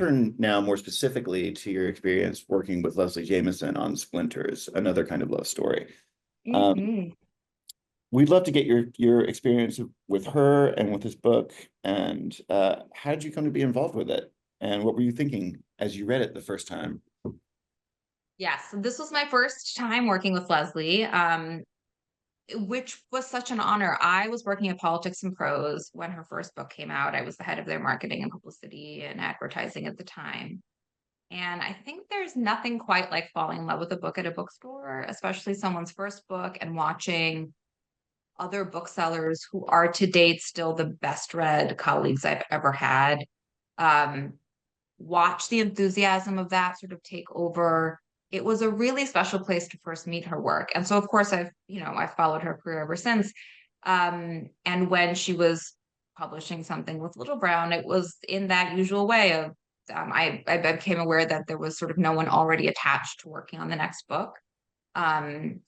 turn now more specifically to your experience working with Leslie Jamison on Splinters, another kind of love story. Mm-hmm. We'd love to get your experience with her and with this book, and how did you come to be involved with it? And what were you thinking as you read it the first time? Yes, this was my first time working with Leslie, which was such an honor. I was working at Politics and Prose when her first book came out. I was the head of their marketing and publicity and advertising at the time. And I think there's nothing quite like falling in love with a book at a bookstore, especially someone's first book, and watching other booksellers who are to date still the best read colleagues I've ever had. Um, watch the enthusiasm of that sort of take over. It was a really special place to first meet her work. And so of course I've followed her career ever since. And when she was publishing something with Little Brown, it was in that usual way of I became aware that there was sort of no one already attached to working on the next book. Um,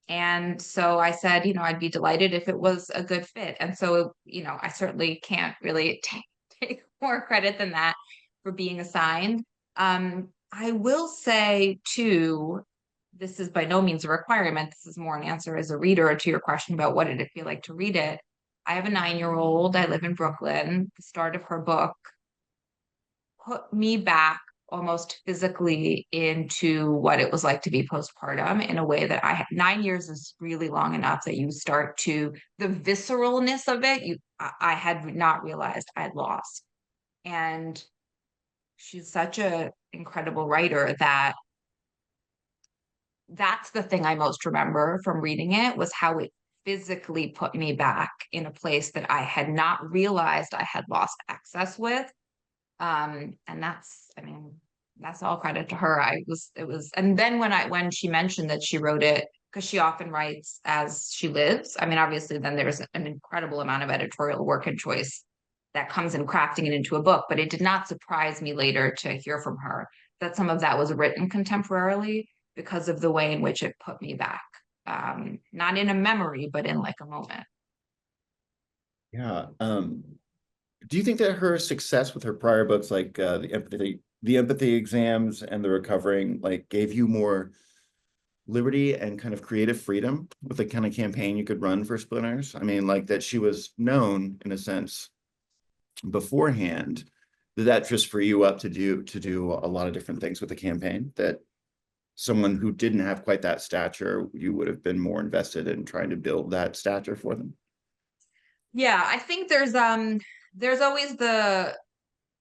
and so I said, I'd be delighted if it was a good fit. And so, I certainly can't really take more credit than that for being assigned. I will say, too, this is by no means a requirement. This is more an answer as a reader to your question about what did it feel like to read it. I have a 9-year-old. I live in Brooklyn. The start of her book put me back almost physically into what it was like to be postpartum in a way that 9 years is really long enough that you start to the visceralness of it. I had not realized I had lost. And she's such an incredible writer that's the thing I most remember from reading it, was how it physically put me back in a place that I had not realized I had lost access with. And that's all credit to her. And then when she mentioned that she wrote it, because she often writes as she lives, obviously then there's an incredible amount of editorial work and choice that comes in crafting it into a book, but it did not surprise me later to hear from her that some of that was written contemporarily because of the way in which it put me back. Not in a memory, but in like a moment. Yeah. Do you think that her success with her prior books, like the empathy exams and the recovering, like gave you more liberty and kind of creative freedom with the kind of campaign you could run for Splinters? Like that she was known in a sense beforehand. Did that just free you up to do a lot of different things with the campaign that someone who didn't have quite that stature, you would have been more invested in trying to build that stature for them? Yeah, I think there's always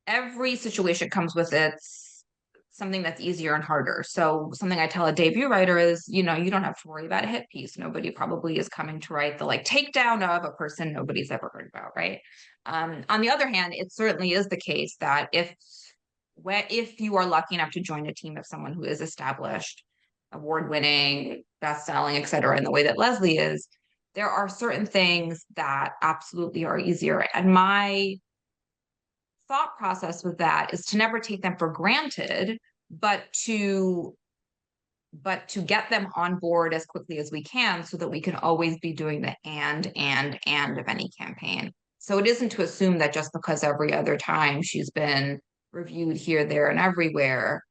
every situation comes with its something that's easier and harder. So something I tell a debut writer is, you don't have to worry about a hit piece. Nobody probably is coming to write the like takedown of a person nobody's ever heard about, right? On the other hand, it certainly is the case that if you are lucky enough to join a team of someone who is established, award-winning, best-selling, et cetera, in the way that Leslie is, there are certain things that absolutely are easier. And my thought process with that is to never take them for granted, but to get them on board as quickly as we can so that we can always be doing the and of any campaign. So it isn't to assume that just because every other time she's been reviewed here, there, and everywhere,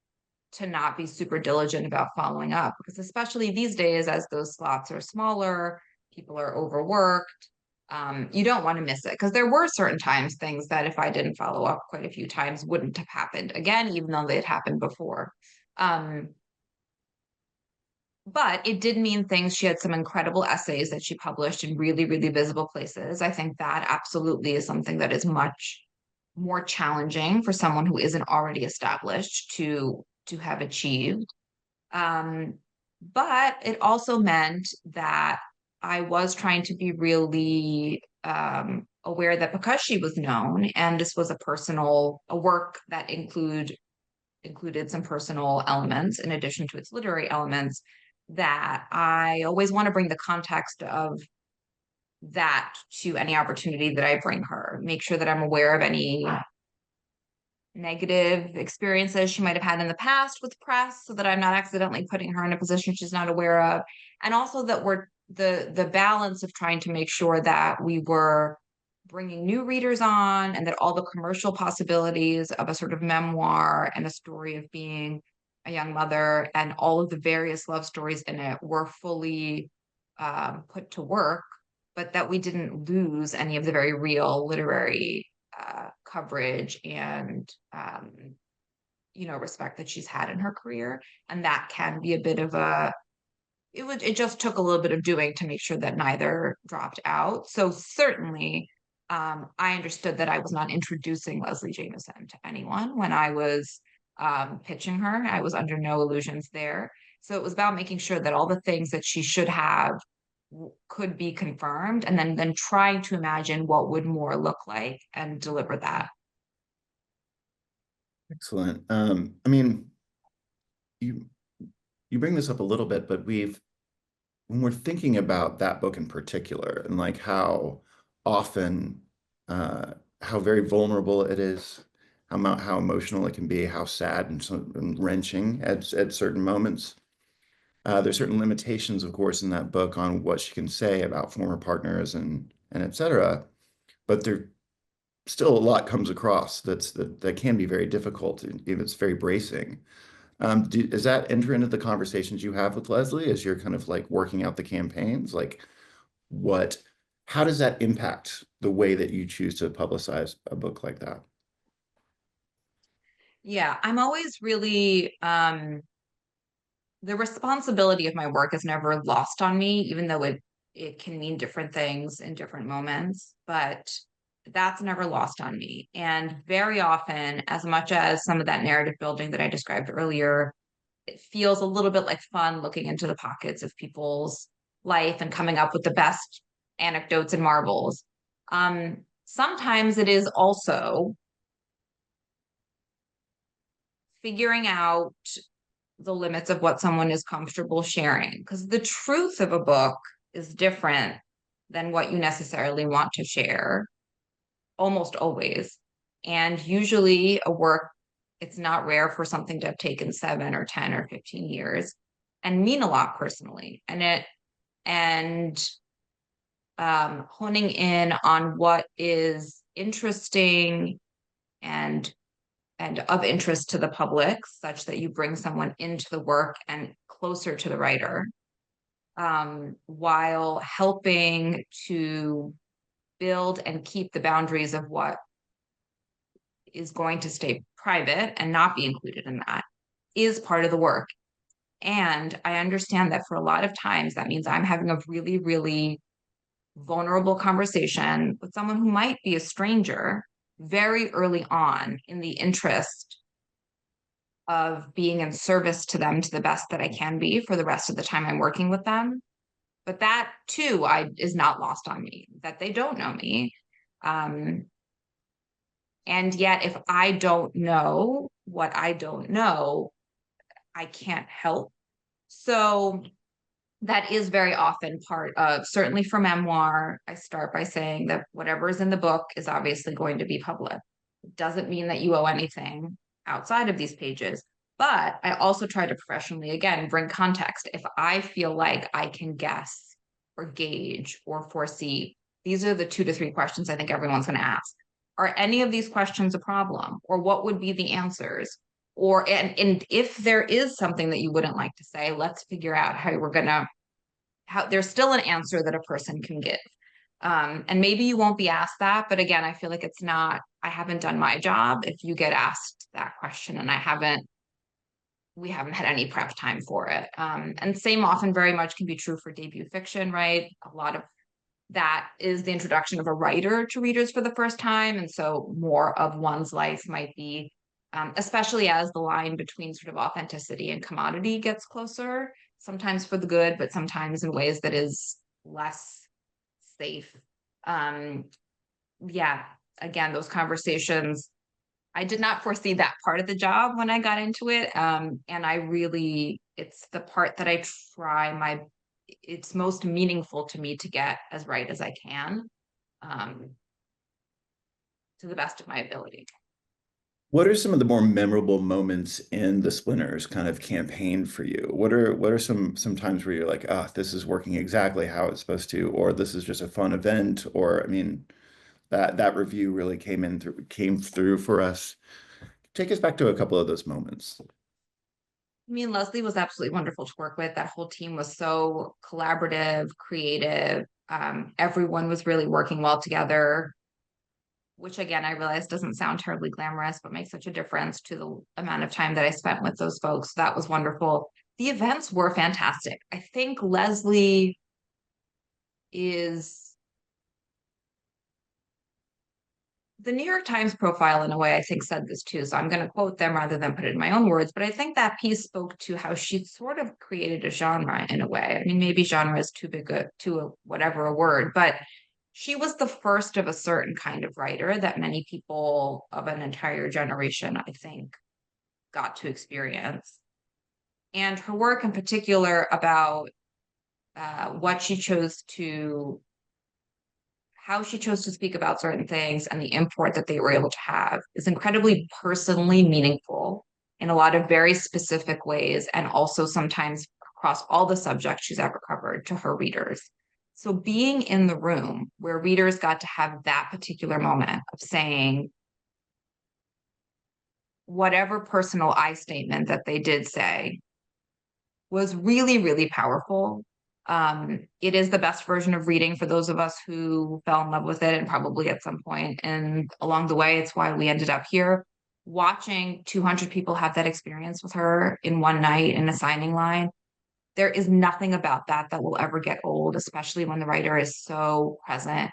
to not be super diligent about following up, because especially these days, as those slots are smaller, people are overworked. You don't want to miss it, because there were certain times things that if I didn't follow up quite a few times wouldn't have happened again, even though they had happened before. But it did mean things. She had some incredible essays that she published in really, really visible places. I think that absolutely is something that is much more challenging for someone who isn't already established to have achieved. But it also meant that I was trying to be really aware that because she was known and this was a work that included some personal elements in addition to its literary elements, that I always want to bring the context of that to any opportunity that I bring her. Make sure that I'm aware of any negative experiences she might have had in the past with press, so that I'm not accidentally putting her in a position she's not aware of. And also that we're the balance of trying to make sure that we were bringing new readers on, and that all the commercial possibilities of a sort of memoir and a story of being a young mother and all of the various love stories in it were fully put to work, but that we didn't lose any of the very real literary coverage and respect that she's had in her career. And that can be a bit of it just took a little bit of doing to make sure that neither dropped out. So certainly, I understood that I was not introducing Leslie Jamison to anyone when I was pitching her. I was under no illusions there. So it was about making sure that all the things that she should have could be confirmed, and then trying to imagine what would more look like and deliver that. Excellent. I mean, you you bring this up a little bit, but when we're thinking about that book in particular and like how often, how very vulnerable it is, how emotional it can be, how sad and wrenching at certain moments. There's certain limitations, of course, in that book on what she can say about former partners and et cetera. But there still a lot comes across that can be very difficult, even it's very bracing. Does that enter into the conversations you have with Leslie as you're kind of like working out the campaigns? Like what, how does that impact the way that you choose to publicize a book like that? Yeah, I'm always really the responsibility of my work is never lost on me, even though it can mean different things in different moments, but that's never lost on me. And very often, as much as some of that narrative building that I described earlier, it feels a little bit like fun looking into the pockets of people's life and coming up with the best anecdotes and marvels. Sometimes it is also figuring out the limits of what someone is comfortable sharing, because the truth of a book is different than what you necessarily want to share, almost always. And usually a work, it's not rare for something to have taken 7 or 10 or 15 years and mean a lot personally. And honing in on what is interesting and of interest to the public, such that you bring someone into the work and closer to the writer, while helping to build and keep the boundaries of what is going to stay private and not be included in that, is part of the work. And I understand that for a lot of times, that means I'm having a really, really vulnerable conversation with someone who might be a stranger very early on, in the interest of being in service to them to the best that I can be for the rest of the time I'm working with them. But that too, is not lost on me, that they don't know me. And yet, if I don't know what I don't know, I can't help. So that is very often part of, certainly for memoir, I start by saying that whatever is in the book is obviously going to be public. It doesn't mean that you owe anything outside of these pages. But I also try to professionally, again, bring context. If I feel like I can guess or gauge or foresee, these are the 2 to 3 questions I think everyone's going to ask. Are any of these questions a problem? Or what would be the answers? Or, and if there is something that you wouldn't like to say, let's figure out how there's still an answer that a person can give. And maybe you won't be asked that, but again, I feel like I haven't done my job if you get asked that question and we haven't had any prep time for it. And same often very much can be true for debut fiction, right? A lot of that is the introduction of a writer to readers for the first time. And so more of one's life might be, especially as the line between sort of authenticity and commodity gets closer, sometimes for the good, but sometimes in ways that is less safe. Yeah, again, those conversations, I did not foresee that part of the job when I got into it. And it's the part that it's most meaningful to me to get as right as I can, um, to the best of my ability. What are some of the more memorable moments in the Splinters kind of campaign for you? What are some times where you're like, ah, this is working exactly how it's supposed to, or this is just a fun event, or I mean, that review really came through for us. Take us back to a couple of those moments. I mean, Leslie was absolutely wonderful to work with. That whole team was so collaborative, creative. Everyone was really working well together, which again, I realize doesn't sound terribly glamorous, but makes such a difference to the amount of time that I spent with those folks. That was wonderful. The events were fantastic. I think Leslie is the New York Times profile, in a way, I think said this too. So I'm going to quote them rather than put it in my own words. But I think that piece spoke to how she sort of created a genre in a way. I mean, maybe genre is too big whatever a word, but she was the first of a certain kind of writer that many people of an entire generation, I think, got to experience. And her work in particular about what she chose to how she chose to speak about certain things and the import that they were able to have is incredibly personally meaningful in a lot of very specific ways, and also sometimes across all the subjects she's ever covered to her readers. So being in the room where readers got to have that particular moment of saying whatever personal I statement that they did say was really, really powerful. It is the best version of reading for those of us who fell in love with it, and probably at some point and along the way, it's why we ended up here. Watching 200 people have that experience with her in one night in a signing line, there is nothing about that that will ever get old, especially when the writer is so present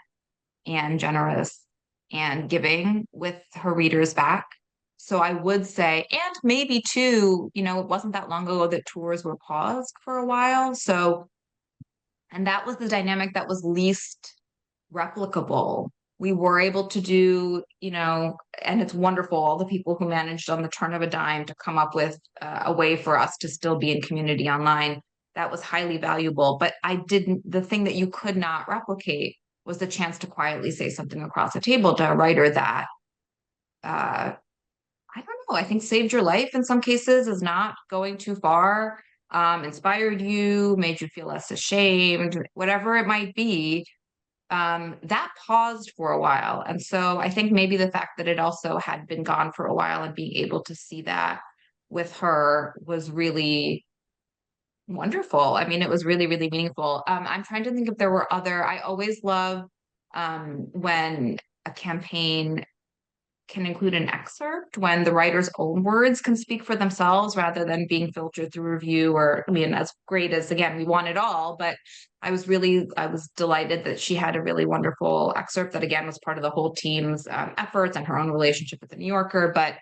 and generous and giving with her readers back. So I would say, and maybe too, it wasn't that long ago that tours were paused for a while. So, and that was the dynamic that was least replicable. We were able to do, and it's wonderful, all the people who managed on the turn of a dime to come up with a way for us to still be in community online. That was highly valuable. But the thing that you could not replicate was the chance to quietly say something across the table to a writer that, I don't know, I think saved your life in some cases, is not going too far, inspired you, made you feel less ashamed, whatever it might be. That paused for a while. And so I think maybe the fact that it also had been gone for a while and being able to see that with her was really wonderful. I mean, it was really, really meaningful. I'm trying to think if there were I always love when a campaign can include an excerpt, when the writer's own words can speak for themselves rather than being filtered through review. Or, I mean, as great as, again, we want it all, but I was delighted that she had a really wonderful excerpt that, again, was part of the whole team's efforts and her own relationship with the New Yorker. But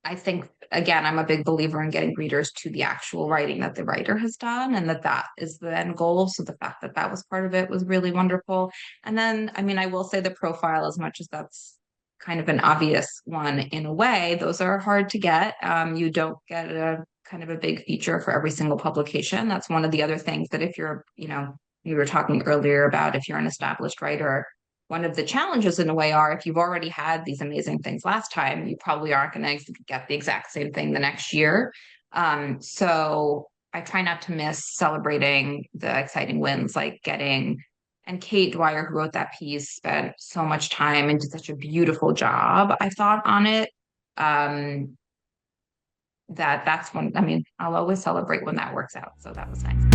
I think, again, I'm a big believer in getting readers to the actual writing that the writer has done, and that is the end goal. So the fact that that was part of it was really wonderful. And then, I mean, I will say the profile, as much as that's kind of an obvious one in a way, those are hard to get. You don't get a kind of a big feature for every single publication. That's one of the other things that if you're, you were talking earlier about if you're an established writer, one of the challenges in a way are if you've already had these amazing things last time, you probably aren't going to get the exact same thing the next year. So I try not to miss celebrating the exciting wins, like getting, and Kate Dwyer, who wrote that piece, spent so much time and did such a beautiful job, I thought, on it. That's when, I mean, I'll always celebrate when that works out. So that was nice.